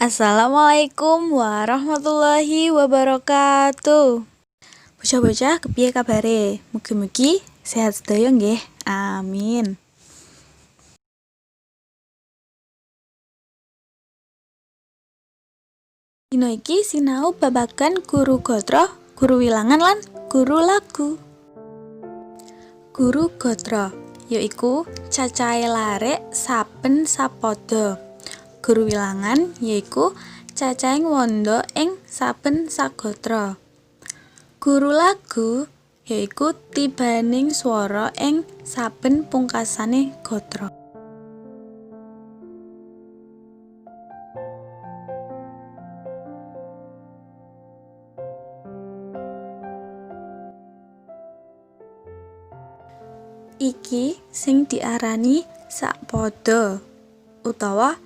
Assalamualaikum warahmatullahi wabarakatuh. Bocah-bocah kepiye kabare? Mugi-mugi sehat sedaya nggih. Amin. Dina iki sinau babagan guru gatra, guru wilangan lan guru lagu. Guru gatra yaiku cacahe larek saben sapada. Guru wilangan yaiku cacahing wanda ing saben sagatra. Guru lagu yaiku tibaning swara ing saben pungkasane gatra. Iki sing diarani sakpada utawa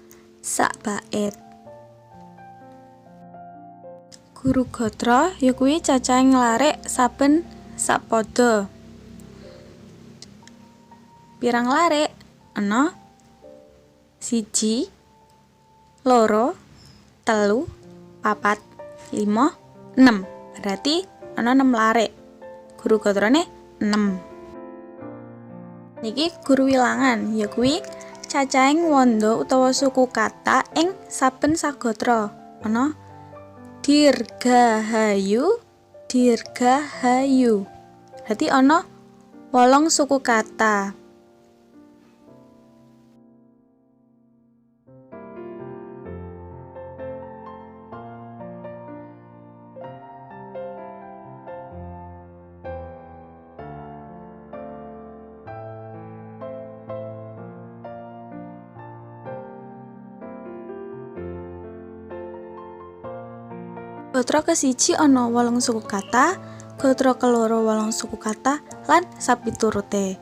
sak bait. Guru gatra yakuwi cacahing larek saben sapada. Pirang larek? Ana 1, 2, 3, 4, 5, 6. Berarti ana 6 larek. Guru gatrane 6. Niki guru wilangan yakuwi cacahing wanda utawa suku kata ing saben sagatra. Ana dirgahayu, dirgahayu. Berarti ana 8 suku kata. Gatra kesiji ana 8 suku kata, gatra keloro 8 suku kata, lan sapiturute.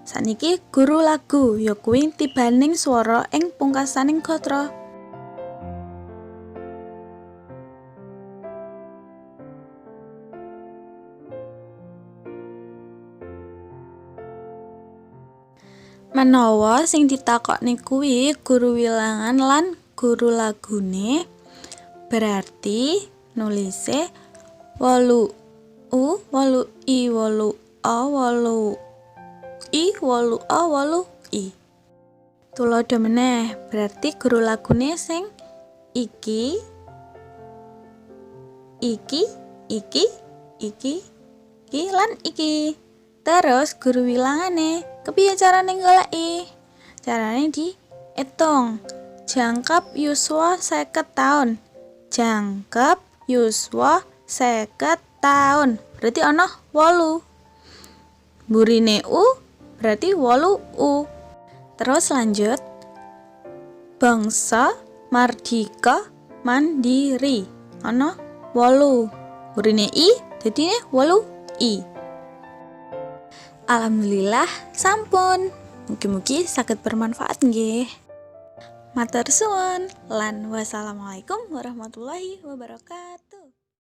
Saniki guru lagu yakuwi tibaning swara ing pungkasaning gatra. Menawa sing ditakokne kuwi guru wilangan lan guru lagune, berarti nulise 8 u 8 i 8 a 8 i 8 a 8 i. Tulodo meneh, berarti guru lagune sing iki lan iki. Terus guru wilangane kepiye carane goleki? Carane diitung. Jangkep yuswa 50 taun. Jangkep yuswa 50 taun. Berarti ana 8. Burine u berarti 8 u. Terus lanjut. Bangsa mardika mandiri. Ana 8. Burine i dadine 8 i. Alhamdulillah sampun. Mugi-mugi saged bermanfaat nggih. Matur suwun lan wassalamualaikum warahmatullahi wabarakatuh.